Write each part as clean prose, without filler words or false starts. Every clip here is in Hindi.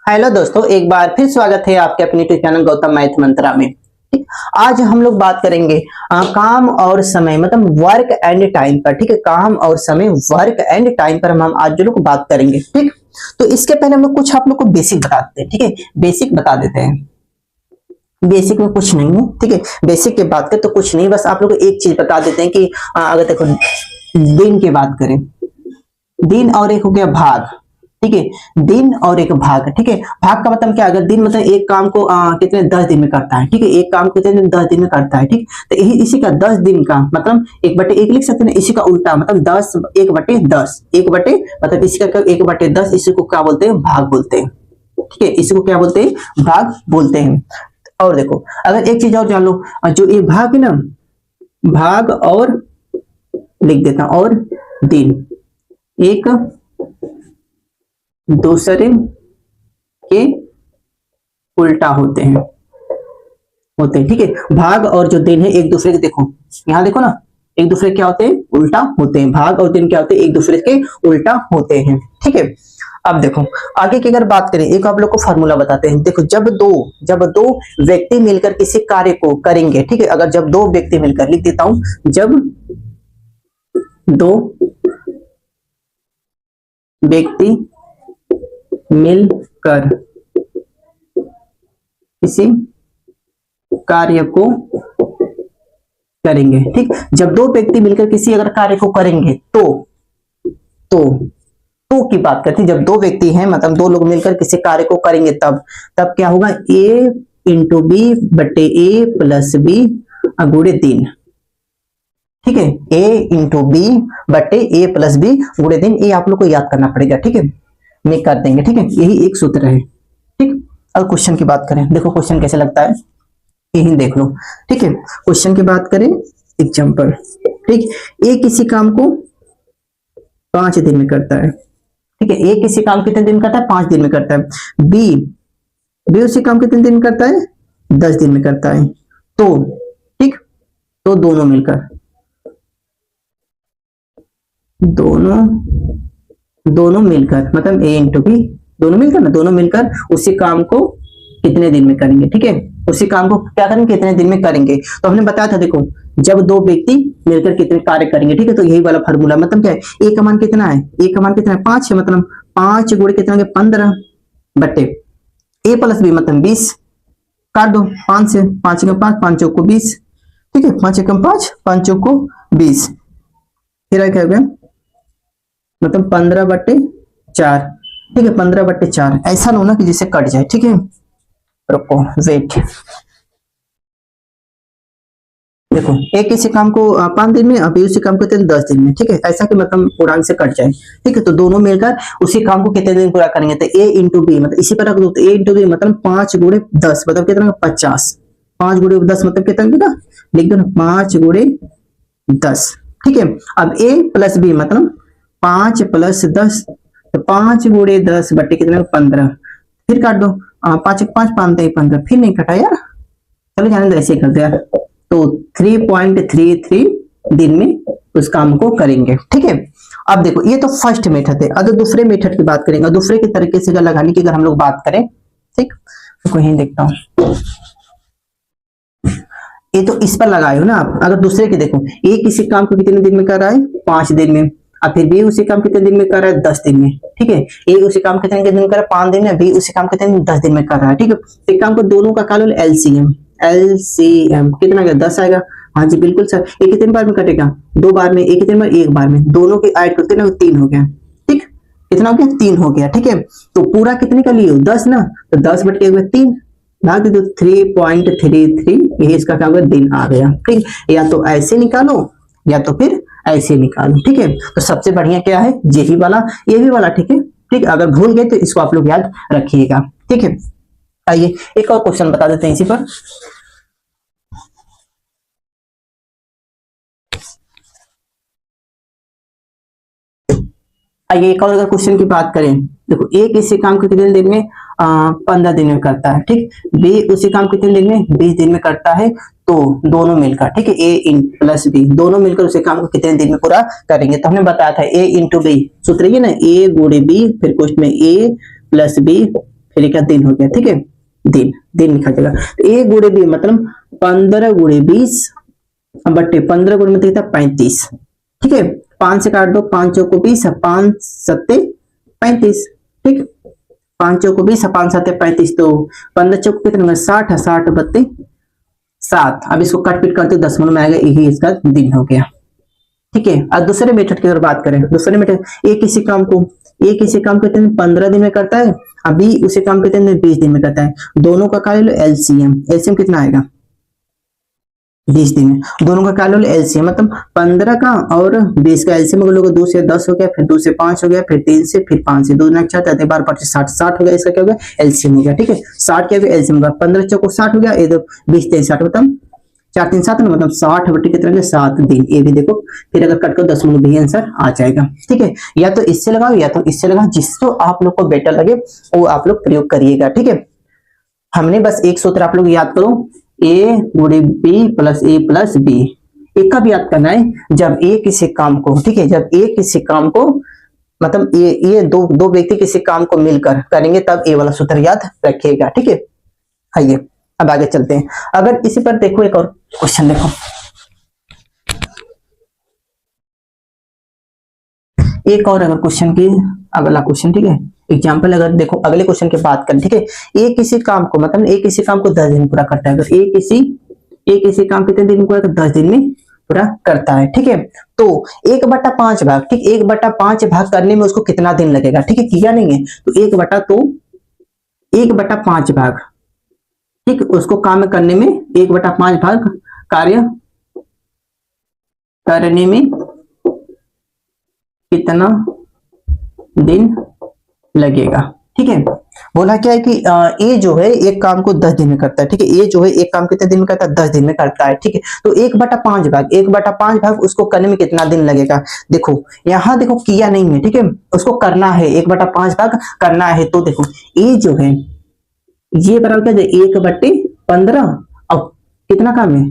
हेलो दोस्तों, एक बार फिर स्वागत है आपके अपने यूट्यूब चैनल गौतम मैथ मंत्रा में। ठीक, आज हम लोग बात करेंगे काम और समय मतलब वर्क एंड टाइम पर। ठीक है, काम और समय वर्क एंड टाइम पर हम आज जो लोग बात करेंगे। ठीक, तो इसके पहले हम लोग कुछ आप लोग को बेसिक बता देते हैं। ठीक है, बेसिक बता देते हैं। बेसिक में कुछ नहीं है। ठीक है, बेसिक की बात करें तो कुछ नहीं, बस आप लोग को एक चीज बता देते हैं कि अगर देखो दिन की बात करें, दिन और एक हो गया भाग। ठीक है, दिन और एक भाग। ठीक है, भाग का मतलब क्या? अगर दिन मतलब एक काम को कितने 10 दिन में करता है। ठीक है, एक काम कितने दिन 10 दिन में करता है। ठीक, तो यही इसी का 10 दिन का मतलब 1/1 लिख सकते हैं। इसी का उल्टा मतलब 10 1/10 1 मतलब इसी का 1/10 इसी को क्या बोलते हैं? भाग बोलते हैं। ठीक है, इसी को क्या बोलते हैं? भाग बोलते हैं। और देखो, अगर एक चीज और जान लो, जो ये भाग है ना, भाग और लिख देता और दिन एक दूसरे के उल्टा होते हैं। ठीक है, भाग और जो दिन है एक दूसरे के, देखो यहां देखो ना, एक दूसरे क्या होते हैं? उल्टा होते हैं। भाग और दिन क्या होते हैं? एक दूसरे के उल्टा होते हैं। ठीक है, अब देखो आगे की अगर बात करें, एक आप लोग को फॉर्मूला बताते हैं। देखो, जब दो व्यक्ति मिलकर किसी कार्य को करेंगे। ठीक है, अगर जब दो व्यक्ति मिलकर, लिख देता हूं, जब दो व्यक्ति मिलकर किसी कार्य को करेंगे। ठीक, जब दो व्यक्ति मिलकर किसी अगर कार्य को करेंगे तो की बात करते हैं। जब दो व्यक्ति हैं मतलब दो लोग मिलकर किसी कार्य को करेंगे तब क्या होगा? a इंटू बी बटे ए प्लस बी गुणे दिन। ठीक है, a इंटू बी बटे ए प्लस बी गुणे दिन, ये आप लोग को याद करना पड़ेगा। ठीक है, नहीं कर देंगे। ठीक है, यही एक सूत्र है। ठीक, अब क्वेश्चन की बात करें, देखो क्वेश्चन कैसे लगता है, यही देख लो। ठीक है, क्वेश्चन की बात करें, एग्जांपल। ठीक, ए किसी काम को 5 दिन में करता है। ठीक है, ए किसी काम कितने दिन करता है? 5 दिन में करता है। बी उसी काम कितने दिन में करता है? 10 दिन में करता है। तो ठीक, तो दोनों मिलकर मतलब ए इंटू बी, दोनों मिलकर उसी काम को कितने दिन में करेंगे। ठीक है, उसी काम को क्या करेंगे? कितने दिन में करेंगे। तो हमने बताया था, देखो जब दो व्यक्ति मिलकर कितने कार्य करेंगे। ठीक है, तो यही वाला फार्मूला मतलब क्या है? ए का मान कितना है? ए का मान कितना है? 5 है। मतलब 5 गुणे कितना हो गया? 15 बटे ए प्लस बी मतलब 20। काट दो 5 से, 5 का 5, 5 चौको 20। ठीक है, 5 एकम 5, 5 चौको 20। फिर क्या हो गया? मतलब 15/4। ठीक है, 15/4। ऐसा ना हो ना कि जिससे कट जाए। ठीक है, रुको वेट, देखो एक किसी काम को 5 दिन में, अभी उसी काम को 10 दिन में। ठीक है, ऐसा कि मतलब पूर्णांक से कट जाए। ठीक है, तो दोनों मिलकर उसी काम को कितने दिन पूरा करेंगे? तो ए इंटू बी मतलब इसी पर रख दो, तो ए इंटू बी मतलब 5 गुणे 10 मतलब कितना? 50। 5 गुणे 10 मतलब कितना? लिख दो 5 गुणे 10। ठीक है, अब ए प्लस बी मतलब 5 प्लस 10, तो 5 गुणे 10 बटे कितना? 15। फिर काट दो, 5 5 5 15। फिर नहीं कटा यार, चलो जाने दो, ऐसे ही कर दो यार। तो 3.33 दिन में उस काम को करेंगे। ठीक है, अब देखो ये तो फर्स्ट मेथड है। अगर दूसरे मेथड की बात करेंगे, दूसरे के तरीके से लगाने की अगर हम लोग बात करें, ठीक, तो यहीं देखता हूं, ये तो इस पर लगाए हो ना आप। अगर दूसरे के देखो, ए किसी काम को कितने दिन में कर रहा है? 5 दिन में। और फिर बी उसी काम कितने दिन में कर रहा है? 10 दिन में। ठीक है, ए उसी काम कितने दिन में कर रहा है? 5 दिन में। बी उसी काम कितने दिन? 10 दिन में कर रहा है। ठीक है, एक काम को दोनों का काल एलसीएम कितना आएगा? 10 आएगा। हाँ जी बिल्कुल सर। एक कितने बार में कटेगा? 2 बार में। एक कितने बार? 1 बार में। दोनों के ऐड करते ना 3 हो गया। ठीक, कितना हो गया? 3 हो गया। ठीक है, तो पूरा कितने का लिए हो? 10 ना, तो 10/3 भाग दे दो 3.33, यही इसका क्या होगा? दिन आ गया। ठीक, या तो ऐसे निकालो या तो फिर ऐसे निकालो। ठीक है, तो सबसे बढ़िया क्या है? यही वाला, ये भी वाला। ठीक है, ठीक, अगर भूल गए तो इसको आप लोग याद रखिएगा। ठीक है, आइए एक और क्वेश्चन बता देते हैं इसी पर। आइए एक और अगर क्वेश्चन की बात करें, देखो ए किसी काम को कितने दिन में? 15 दिन में करता है। ठीक, बी उसी काम कितने दिन में? 20 दिन में करता है। तो दोनों मिलकर, ठीक है, ए इन प्लस बी, दोनों मिलकर उसी काम को कितने दिन में पूरा करेंगे। तो हमने बताया था ए इंटू बी, सूत्र ये ना, ए गुणे बी, फिर क्वेश्चन में ए प्लस बी, चलिए क्या दिन हो गया, ठीक है, दिन दिन लिखा जाएगा। तो ए गुणे बी मतलब 15 गुणे 20 बट्टे 15 गुणे में कितना 35, ठीक है, 5 से काट दो, 5 चौको 20, 5 सत्ते 35, ठीक, 5 चौको 20, 5 सत्ते 35, तो 15 चौको कितना 60, 60 बत्ते 7। अब इसको कट पिट करते 10 में आएगा, यही इसका दिन हो गया, ठीक है। अब दूसरे मेथड की अगर बात करें, दूसरे मेथड ए किसी काम को कितने 15 दिन में करता है, अभी उसी काम को कितने 20 दिन में करता है। दोनों का क्या लो एलसीएम, एलसीएम कितना आएगा 20 दिन में, दोनों का क्या लो एलसीएम मतलब 15 का और 20 का एलसीएम अगर लोग 2 से 10 हो गया, फिर 2 से 5 हो गया, फिर 3 से, फिर 5 से 2 ना 4 बार 5 60, 60 हो गया, इसका क्या हो गया एलसीएम हो गया, ठीक है। 60 क्या एलसीएम होगा 15 चौको 60 हो गया, ये 20 3 60 मतलब 4 3 7 मतलब 60 बटे कितने 7 दिन, ये भी देखो, फिर अगर कट करो 10 में भी आंसर आ जाएगा, ठीक है। या तो इससे लगाओ या तो इससे लगाओ, जिसको आप लोग को बेटर लगे वो आप लोग प्रयोग करिएगा, ठीक है। हमने बस एक सूत्र आप लोग याद करो, ए गुणे B plus A plus B, एक का भी याद करना है जब ए किसी काम को, ठीक है, जब ए किसी काम को मतलब ये दो व्यक्ति किसी काम को मिलकर करेंगे तब ए वाला सूत्र याद रखिएगा, ठीक है। आइए अब आगे चलते हैं। अगर इसी पर देखो एक और क्वेश्चन देखो, एक और अगर क्वेश्चन की अगला क्वेश्चन, ठीक है, एग्जाम्पल अगर देखो अगले क्वेश्चन की बात करें, ठीक है, ए किसी काम को मतलब ए किसी काम को 10 दिन में पूरा करता है, अगर ए किसी काम कितने दिन में पूरा 10 दिन में पूरा करता है, ठीक है। तो 1/5 भाग, ठीक, 1/5 भाग करने में उसको कितना दिन लगेगा, ठीक है, किया नहीं है तो 1/5 भाग, ठीक, उसको काम करने में 1/5 भाग कार्य करने में कितना दिन लगेगा, ठीक है। बोला क्या है कि ए जो है एक काम को 10 दिन में करता है, ठीक है, ए जो है एक काम कितने दिन में करता है 10 दिन में करता है, ठीक है। तो 1/5 भाग उसको करने में कितना दिन लगेगा, देखो यहां देखो किया नहीं है, ठीक है, उसको करना है 1/5 भाग करना है, तो देखो ए जो है ये बराबर क्या है 1/15, अब कितना काम है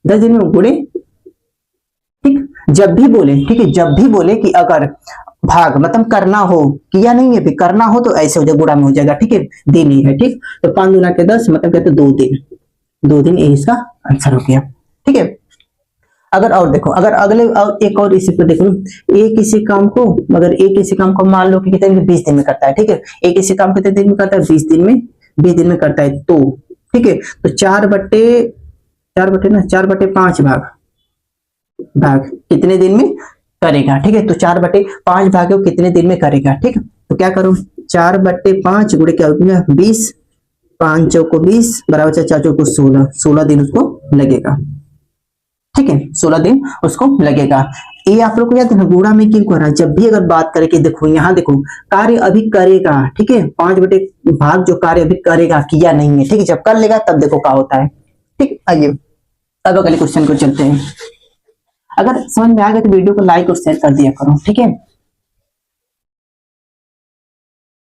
10 दिन में गुणे, ठीक, जब भी बोले, ठीक है, जब भी बोले कि अगर भाग मतलब करना हो, किया नहीं है, करना हो तो ऐसे हो जाए गुणा में हो जाएगा, ठीक है, दिन ही है, ठीक, तो 5 गुना के 10 मतलब कहते 2 दिन, 2 दिन यही इसका आंसर हो गया, ठीक है। अगर और देखो, अगर अगले एक और इसी पर देखो, ए किसी काम को अगर ए किसी काम को मान लो कि कितने दिन 20 दिन में करता है, ठीक है, ए किसी काम कितने दिन में करता है 20 दिन में, 20 दिन में करता है, तो ठीक है, तो 4/5 भाग कितने दिन में करेगा, ठीक है, तो 4/5 भाग कितने दिन में करेगा, ठीक, तो क्या करूं 4/5 गुणे क्या होगा 20, 5 चौको 20 बराबर 4 चौको 16, 16 दिन उसको लगेगा, ठीक है, 16 दिन उसको लगेगा। ये आप लोग को याद है गुणा में क्यों कर रहा है, जब भी अगर बात करें कि देखो यहाँ देखो कार्य अभी करेगा, ठीक है, 5/भाग जो कार्य अभी करेगा किया नहीं है, ठीक है, जब कर लेगा तब देखो क्या होता है, ठीक। आइए अब अगले क्वेश्चन को चलते हैं। अगर समझ में आ गया तो वीडियो को लाइक और शेयर कर दिया करो, ठीक है।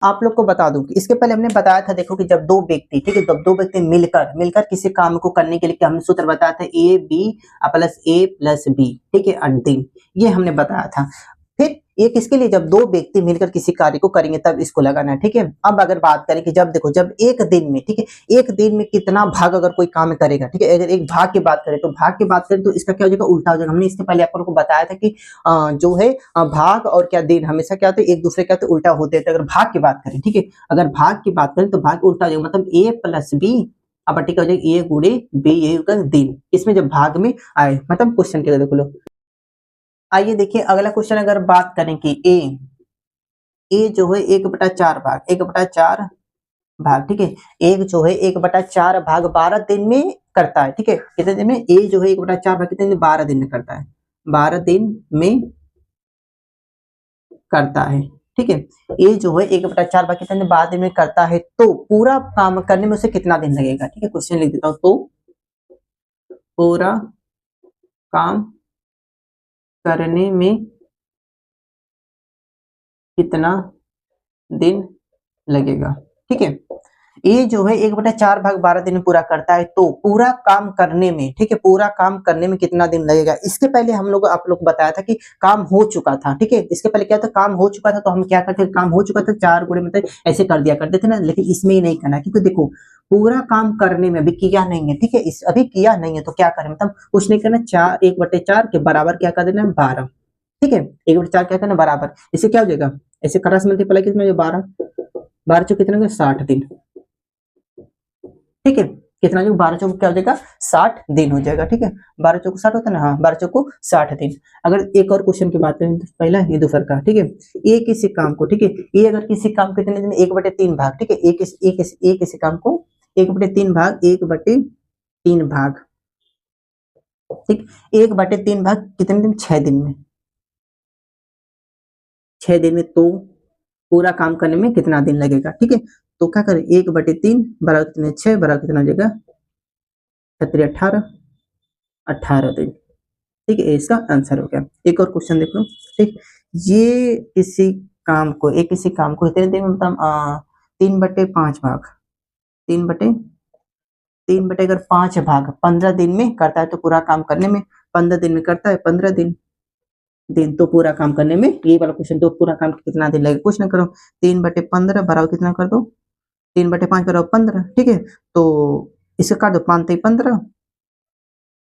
आप लोग को बता दूं कि इसके पहले हमने बताया था देखो कि जब दो व्यक्ति, ठीक है, जब दो व्यक्ति मिलकर किसी काम को करने के लिए क्या हमने सूत्र बताया था A B plus A plus B, ठीक है, अंतिम ये हमने बताया था। फिर ये किसके लिए जब दो व्यक्ति मिलकर किसी कार्य को करेंगे तब इसको लगाना है, ठीक है। अब अगर बात करें कि जब देखो जब एक दिन में, ठीक है, एक दिन में कितना भाग अगर कोई काम करेगा, ठीक है, अगर एक भाग की बात करें तो भाग की बात करें तो इसका क्या हो जाएगा उल्टा हो जाएगा। हमने इसके पहले आप लोगों को बताया था कि जो है भाग और क्या दिन हमेशा क्या होते हैं एक दूसरे क्या होते उल्टा होते हैं। तो अगर भाग की बात करें, ठीक है, अगर भाग की बात करें तो भाग उल्टा हो जाएगा, मतलब ए प्लस बी अब ठीक हो जाएगा ए गुणे बी, ये होगा दिन, इसमें जब भाग में आए मतलब क्वेश्चन के देखो लो। आइए देखिए अगला क्वेश्चन अगर बात करें कि ए जो है 1/4 भाग, 1/4 भाग, ठीक है, एक जो है 1/4 भाग 12 दिन में करता है, ठीक है, कितने दिन में ए जो है 1/4 भाग कितने दिन 12 दिन में करता है, 12 दिन में करता है, ठीक है, ए जो है 1/4 भाग कितने दिन 12 दिन में करता है, तो पूरा काम करने में उसे कितना दिन लगेगा, ठीक है, क्वेश्चन लिख देता हूं, तो पूरा काम करने में कितना दिन लगेगा, ठीक है। ये जो है 1/4 भाग 12 दिन में पूरा करता है, तो पूरा काम करने में, ठीक है, पूरा काम करने में कितना दिन लगेगा। इसके पहले हम लोग आप लोग बताया था कि काम हो चुका था, ठीक है, इसके पहले क्या था, काम हो चुका था तो हम क्या करते, काम हो चुका था 4 गुणे मतलब ऐसे कर दिया करते थे ना, लेकिन इसमें ही नहीं करना, क्योंकि देखो पूरा काम करने में अभी किया नहीं है, ठीक है, इस अभी किया नहीं है तो क्या करें, मतलब कुछ नहीं करना, 1/4 के बराबर क्या कर देना, 12, ठीक है, 1/4 क्या करना बराबर, इससे क्या हो जाएगा, ऐसे क्रॉस मल्टीप्लाई कितना जो 12, 12 चौक कितना 60 दिन, ठीक है, कितना जो 12 चौक क्या हो जाएगा 60 दिन हो जाएगा, ठीक है, 12 चौक 60 होता है ना, हाँ 12 चौक को 60 दिन। अगर एक और क्वेश्चन की बात करें तो पहला ये दूसरा का, ठीक है, ये किसी काम को, ठीक है, ये अगर किसी काम कितने दिन, 1/3 भाग, ठीक है, एक किसी काम को 1/3 भाग, 1/3 भाग, ठीक, 1/3 भाग कितने दिन, 6 दिन में, 6 दिन में, तो पूरा काम करने में कितना दिन लगेगा, ठीक है, तो क्या करें 1/3 बराबर कितने 6 बराबर कितना हो जाएगा 18, 18 दिन, ठीक है, इसका आंसर हो गया। एक और क्वेश्चन देख लो, ठीक, ये किसी काम को, एक किसी काम को कितने दिन में, मतलब 3/5 भाग, 3/3 अगर 5 भाग 15 दिन में करता है, तो पूरा काम करने में 15 दिन में करता है, 15 दिन तो पूरा काम करने में, ये वाला क्वेश्चन, तो पूरा काम कितना दिन लगेगा, कुछ ना करो, 3/15 बराबर कितना कर दो, 3/5 बराबर 15, ठीक है, तो इसे काट दो, 5 15,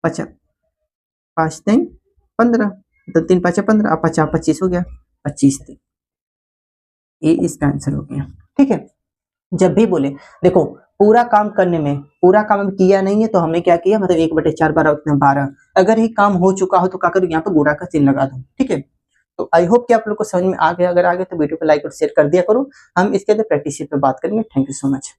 5 15, तो 3 5 15, अब 50 25 हो गया, 25 दिन, ये इसका आंसर हो गया, ठीक है। जब भी बोले देखो पूरा काम करने में, पूरा काम अभी किया नहीं है तो हमने क्या किया, मतलब 1/4 12 कितना 12, अगर ही काम हो चुका हो तो क्या करूँ, यहाँ पे गुणा का चिन्ह लगा दूं, ठीक है। तो आई होप कि आप लोग को समझ में आ गया, अगर आ गया तो वीडियो को लाइक और शेयर कर दिया करो, हम इसके लिए प्रैक्टिस पे बात करेंगे। Thank you so much.